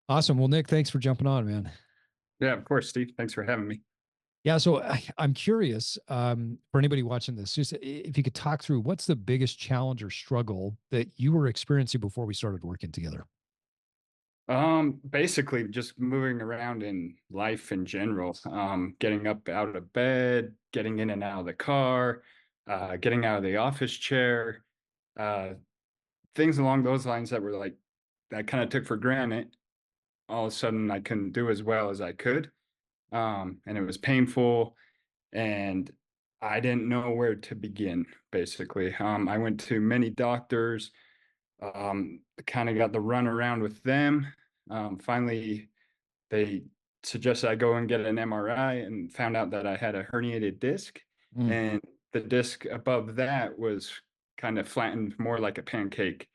Awesome. Well, Nick, thanks for jumping on, man. Yeah, of course, Steve. Thanks for having me. Yeah, so I'm curious for anybody watching this, just if you could talk through what's the biggest challenge or struggle that you were experiencing before we started working together. Basically just moving around in life in general, getting up out of bed, getting in and out of the car, getting out of the office chair, uh, things along those lines that were like, I kind of took for granted. All of a sudden, I couldn't do as well as I could. And it was painful, and I didn't know where to begin, basically. I went to many doctors, kind of got the run around with them. Finally, they suggested I go and get an MRI and found out that I had a herniated disc. Mm. And the disc above that was kind of flattened more like a pancake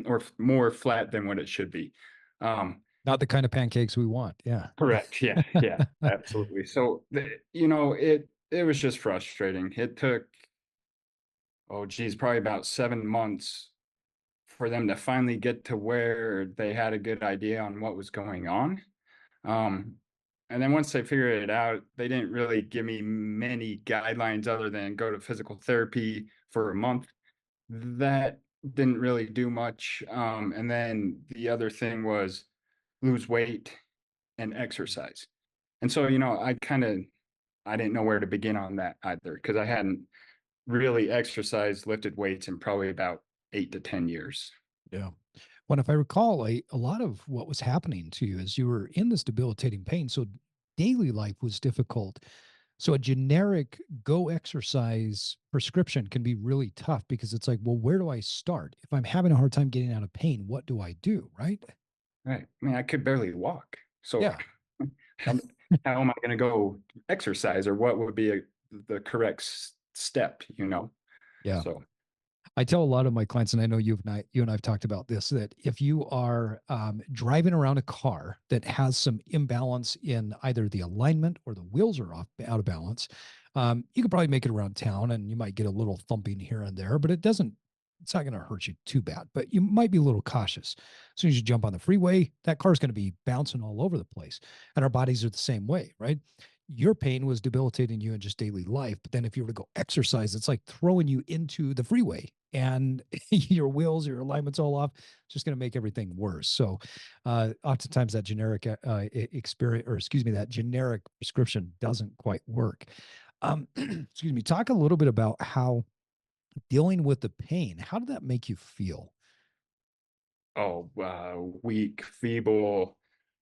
or more flat than what it should be. Um, Not the kind of pancakes we want. Yeah. Correct. Yeah. Yeah. Absolutely. So, it was just frustrating. It took, oh, geez, probably about 7 months for them to finally get to where they had a good idea on what was going on. Um, and then once they figured it out, they didn't really give me many guidelines other than go to physical therapy for a month. That didn't really do much. And then the other thing was lose weight and exercise. And so, I didn't know where to begin on that either because I hadn't really exercised, lifted weights in probably about 8 to 10 years. Yeah. When, if I recall, a lot of what was happening to you is you were in this debilitating pain. So daily life was difficult. So a generic go exercise prescription can be really tough because it's like, well, where do I start? If I'm having a hard time getting out of pain, what do I do? Right. Right. I mean, I could barely walk. So Yeah. how, how am I going to go exercise or what would be the correct step? Yeah. So, I tell a lot of my clients, and I know you and I've talked about this, that if you are driving around a car that has some imbalance in either the alignment or the wheels are off out of balance, you could probably make it around town, and you might get a little thumping here and there, but it's not going to hurt you too bad. But you might be a little cautious. As soon as you jump on the freeway, that car's going to be bouncing all over the place, and our bodies are the same way, right? Your pain was debilitating you in just daily life. But then if you were to go exercise, it's like throwing you into the freeway and your wheels, your alignment's all off. It's just going to make everything worse. So, oftentimes that generic experience, or excuse me, that generic prescription doesn't quite work. Excuse me. Talk a little bit about how dealing with the pain. How did that make you feel? weak, feeble,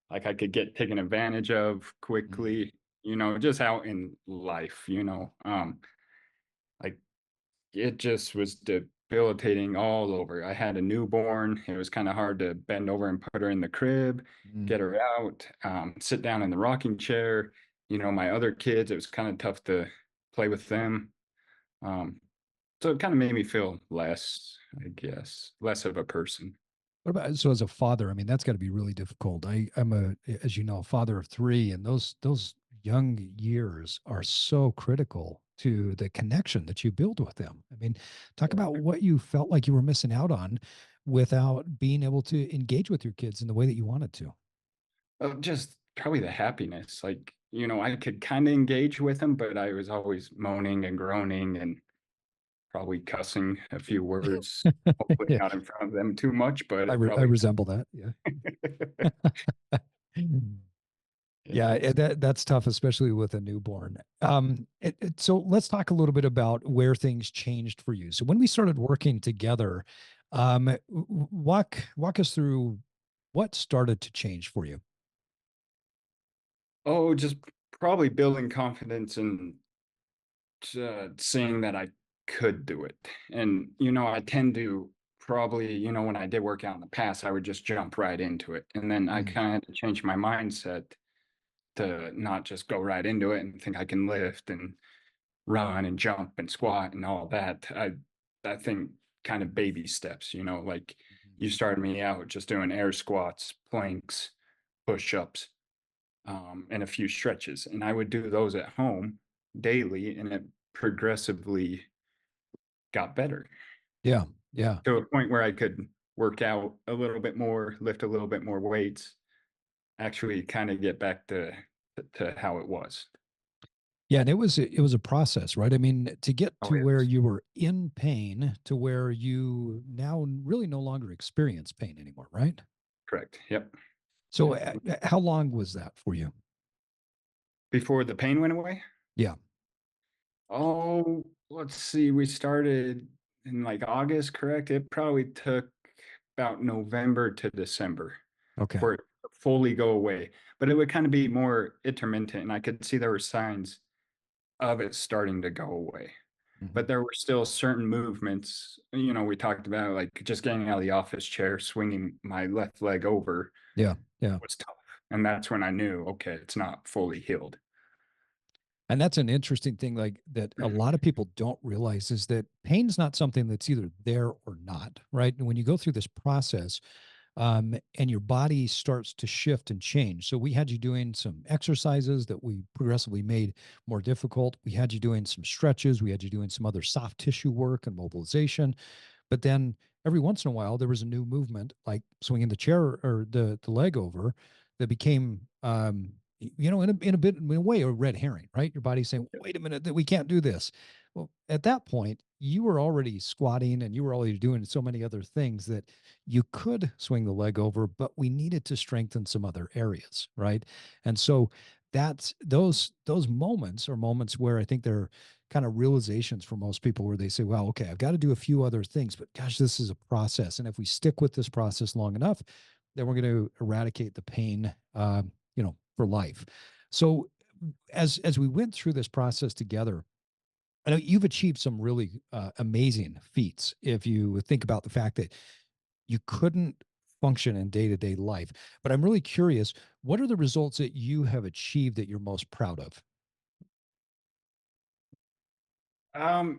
like I could get taken advantage of Mm. quickly, just out in life. Like it just was debilitating all over. I had a newborn. It was kind of hard to bend over and put her in the crib, Mm. get her out, sit down in the rocking chair. My other kids, it was kind of tough to play with them. Um, so it kind of made me feel less, I guess, less of a person. What about so as a father? I mean, that's got to be really difficult. I'm as you know, a father of three, and those young years are so critical to the connection that you build with them. I mean, talk about what you felt like you were missing out on without being able to engage with your kids in the way that you wanted to. Just probably the happiness. Like, I could kind of engage with them, but I was always moaning and groaning and probably cussing a few words, hopefully Yeah, not in front of them too much, but it I probably. resemble that. Yeah. Yeah, Yeah. that's tough, especially with a newborn. So let's talk a little bit about where things changed for you. So when we started working together, walk us through what started to change for you. Oh, just probably building confidence and seeing that I could do it. And, I tend to probably, when I did work out in the past, I would just jump right into it. And then I Mm. kind of had to change my mindset to not just go right into it and think I can lift and run and jump and squat and all that. I think kind of baby steps, like you started me out just doing air squats, planks, push-ups, and a few stretches. And I would do those at home daily, and it progressively got better Yeah, yeah. to a point where I could work out a little bit more, lift a little bit more weights. actually kind of get back to how it was. Yeah, and it was a process, right? I mean, to get Oh to where yes, you were in pain to where you now really no longer experience pain anymore, right? correct. Yep. So, how long was that for you? Before the pain went away. Yeah. Oh, let's see. We started in like August, correct? It probably took about November to December Okay. for it to fully go away. But it would kind of be more intermittent, and I could see there were signs of it starting to go away. Mhm. But there were still certain movements, we talked about like just getting out of the office chair, swinging my left leg over Yeah. Yeah. was tough. And that's when I knew, okay, it's not fully healed. And that's an interesting thing, like that a lot of people don't realize is that pain's not something that's either there or not, right? And when you go through this process, and your body starts to shift and change. So we had you doing some exercises that we progressively made more difficult. We had you doing some stretches. We had you doing some other soft tissue work and mobilization. But then every once in a while, there was a new movement, like swinging the chair or the leg over, that became, in a way, a red herring, right? Your body's saying, "Wait a minute, that we can't do this." Well, at that point, you were already squatting and you were already doing so many other things that you could swing the leg over, but we needed to strengthen some other areas, right? And so that's those moments are moments where I think they're kind of realizations for most people where they say, well, okay, I've got to do a few other things, but gosh, this is a process. And if we stick with this process long enough, then we're going to eradicate the pain, for life. So as we went through this process together, I know you've achieved some really amazing feats. If you think about the fact that you couldn't function in day to day life, but I'm really curious, what are the results that you have achieved that you're most proud of? Um,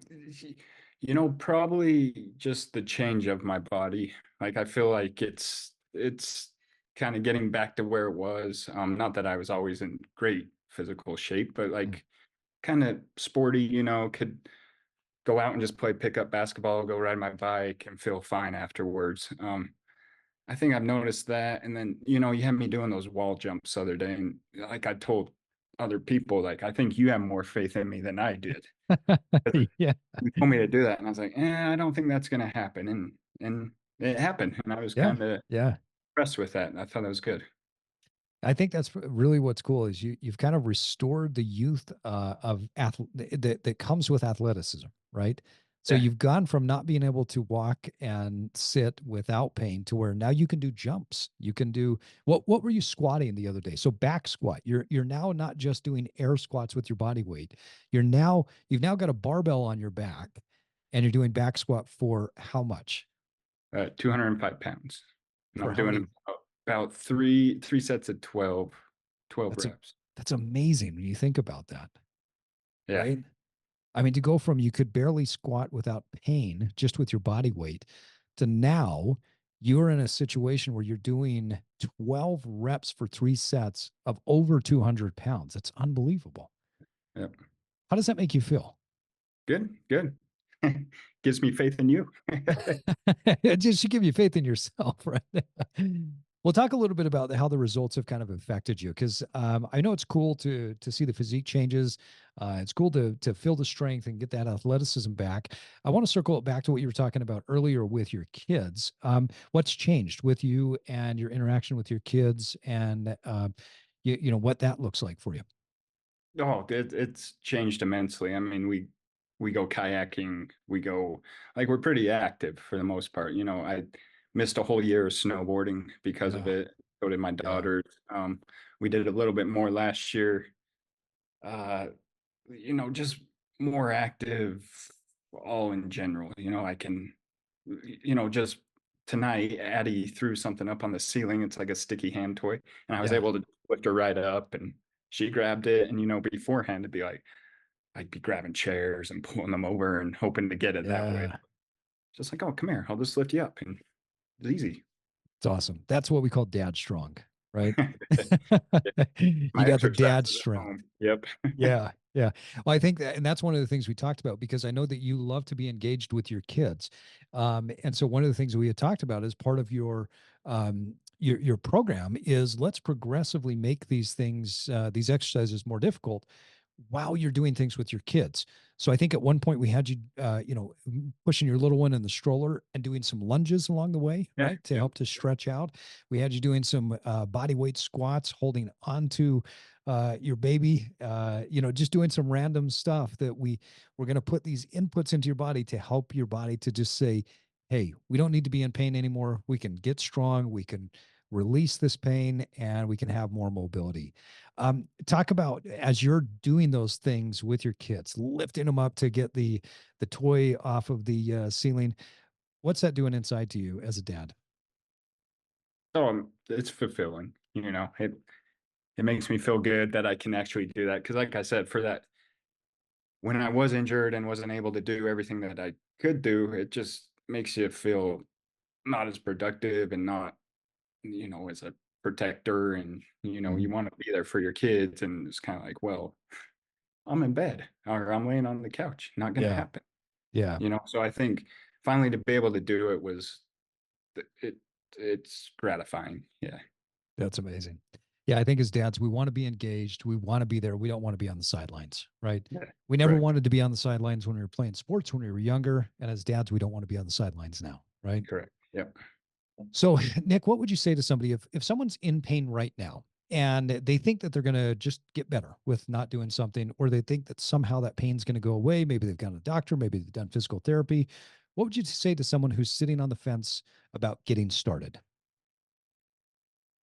probably just the change of my body. Like I feel like it's kind of getting back to where it was. Not that I was always in great physical shape, but Mm. like kind of sporty, could go out and just play pickup basketball, go ride my bike and feel fine afterwards. I think I've noticed that. And then, you had me doing those wall jumps the other day, and like I told other people, like I think you have more faith in me than I did. Yeah, You told me to do that, and I was like, I don't think that's gonna happen. And it happened, and I was yeah, kind of yeah. impressed with that. And I thought that was good. I think that's really what's cool is you've kind of restored the youth of that comes with athleticism, right? So Yeah. you've gone from not being able to walk and sit without pain to where now you can do jumps. You can do what were you squatting the other day? So back squat. You're now not just doing air squats with your body weight. You've now got a barbell on your back and you're doing back squat for how much? 205 pounds, and For I'm how doing many? about three sets of 12 That's a reps. that's amazing when you think about that, Yeah. right? I mean, to go from you could barely squat without pain just with your body weight to now you're in a situation where you're doing 12 reps for 3 sets of over 200 pounds. That's unbelievable. Yeah. Good. How does that make you feel? Good. Gives me faith in you. It just should give you faith in yourself, right? We'll talk a little bit about how the results have kind of affected you, because I know it's cool to see the physique changes. It's cool to feel the strength and get that athleticism back. I want to circle it back to what you were talking about earlier with your kids. What's changed with you and your interaction with your kids, and what that looks like for you? Oh, it's changed immensely. I mean, we go kayaking, we go like we're pretty active for the most part. I missed a whole year of snowboarding because of Yeah, it. So did my yeah, daughters. We did a little bit more last year. Uh, just more active all in general. I can, just tonight, Addie threw something up on the ceiling. It's like a sticky hand toy. And I was yeah, able to lift her right up, and she grabbed it. And, beforehand, it'd be like, I'd be grabbing chairs and pulling them over and hoping to get it that way. yeah. Just like, oh, come here. I'll just lift you up. And it's easy. It's awesome. That's what we call dad strong, right? You My got the exercises dad at strength. home. Yep. Yeah, yeah. Well, I think that, and that's one of the things we talked about because I know that you love to be engaged with your kids, and so one of the things we had talked about as part of your program is let's progressively make these things, these exercises more difficult while you're doing things with your kids. So I think at one point we had you, pushing your little one in the stroller and doing some lunges along the way, Yeah, right, to yeah. help to stretch out. We had you doing some body weight squats, holding onto your baby, just doing some random stuff that we're going to put these inputs into your body to help your body to just say, hey, we don't need to be in pain anymore. We can get strong. We can release this pain and we can have more mobility. Talk about as you're doing those things with your kids, lifting them up to get the toy off of the ceiling. What's that doing inside to you as a dad? So it's fulfilling, it makes me feel good that I can actually do that. Cause like I said, for that, when I was injured and wasn't able to do everything that I could do, it just makes you feel not as productive and not, as a protector. And, you Mhm. want to be there for your kids. And it's kind of like, well, I'm in bed or I'm laying on the couch. Not going to Yeah, happen, yeah, So I think finally to be able to do it was, it, it's gratifying. Yeah. that's amazing. Yeah, I think as dads, we want to be engaged. We want to be there. We don't want to be on the sidelines, right? Yeah. We never Correct. wanted to be on the sidelines when we were playing sports when we were younger. And as dads, we don't want to be on the sidelines now, right? Correct. Yep. So, Nick, what would you say to somebody if someone's in pain right now and they think that they're going to just get better with not doing something, or they think that somehow that pain's going to go away? Maybe they've gone to a doctor, maybe they've done physical therapy. What would you say to someone who's sitting on the fence about getting started?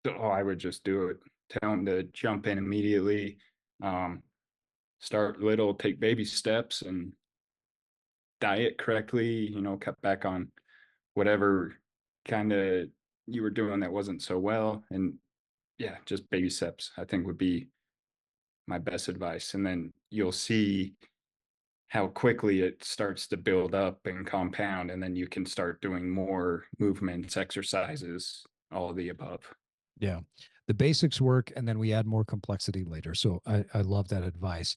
So I would just do it. Tell them to jump in immediately. Um, Start little, take baby steps, and diet correctly. Cut back on whatever kind of you were doing that wasn't so well. And yeah, just baby steps, I think would be my best advice. And then you'll see how quickly it starts to build up and compound. And then you can start doing more movements, exercises, all of the above. Yeah. The basics work, and then we add more complexity later. So I love that advice.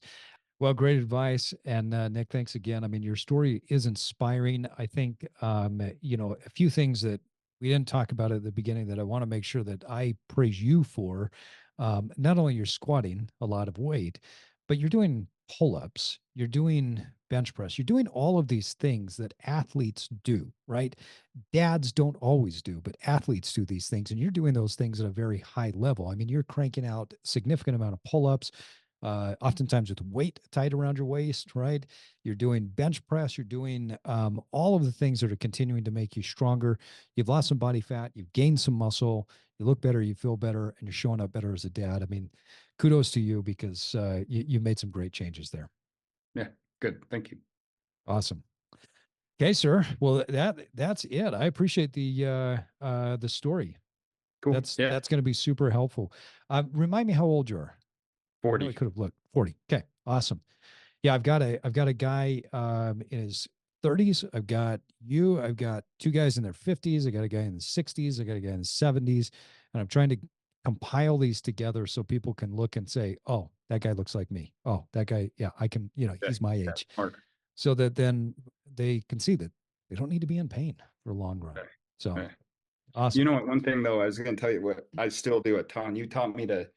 Well, great advice. And Nick, thanks again. I mean, your story is inspiring. I think, a few things that we didn't talk about at the beginning that I want to make sure that I praise you for. Not only you're squatting a lot of weight, but you're doing pull ups, you're doing bench press, you're doing all of these things that athletes do, right? Dads don't always do, but athletes do these things. And you're doing those things at a very high level. I mean, you're cranking out significant amount of pull ups, oftentimes with weight tied around your waist, right? You're doing bench press, you're doing all of the things that are continuing to make you stronger. You've lost some body fat, you've gained some muscle, you look better, you feel better, and you're showing up better as a dad. I mean, kudos to you because you made some great changes there. Yeah, good. Thank you. Awesome. Okay, sir. Well, that's it. I appreciate the story. Cool. Yeah. That's going to be super helpful. Remind me how old you are. I know I 40. could have looked 40. Okay, awesome. Yeah, I've got a guy in his 30s. I've got you. I've got two guys in their 50s. I got a guy in the 60s. I got a guy in the 70s, and I'm trying to compile these together so people can look and say, "Oh, that guy looks like me. Oh, that guy, yeah, I can, Yeah. he's my Yeah. age." Smart. So that then they can see that they don't need to be in pain for a long run. Okay. So Yeah. You awesome. know what? One thing though, I was going to tell you what I still do a ton. You taught me to,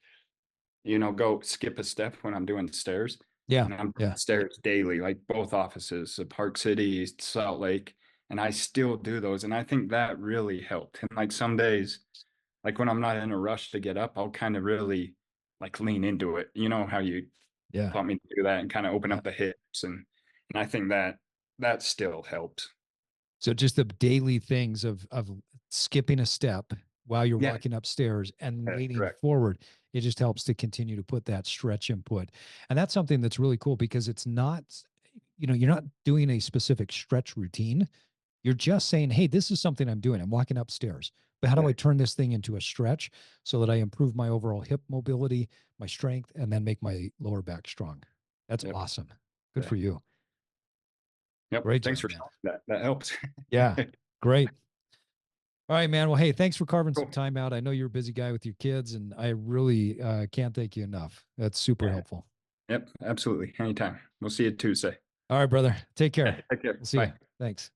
go skip a step when I'm doing stairs, Yeah. and I'm doing Yeah. stairs daily, like both offices, the Park City, Salt Lake, and I still do those. And I think that really helped. And like some days, like when I'm not in a rush to get up, I'll kind of really like lean into it. You know how you Yeah. taught me to do that and kind of open Yeah. up the hips, and I think that that still helps. So just the daily things of skipping a step while you're Yeah. walking upstairs and Yeah, leaning correct. forward, it just helps to continue to put that stretch input. And that's something that's really cool because it's not, you're not doing a specific stretch routine. You're just saying, hey, this is something I'm doing. I'm walking upstairs. But how do Yeah. I turn this thing into a stretch so that I improve my overall hip mobility, my strength, and then make my lower back strong? That's Yep. awesome. Good Yeah. for you. Yep. Great Thanks job, for man. telling me that. That helps. Yeah, great. All right, man. Well, hey, thanks for carving some Cool. time out. I know you're a busy guy with your kids, and I really can't thank you enough. That's super Yeah. helpful. Yep. Absolutely. Anytime. We'll see you Tuesday. All right, brother. Take Yeah. care. Take care. We'll see you. Bye. Thanks.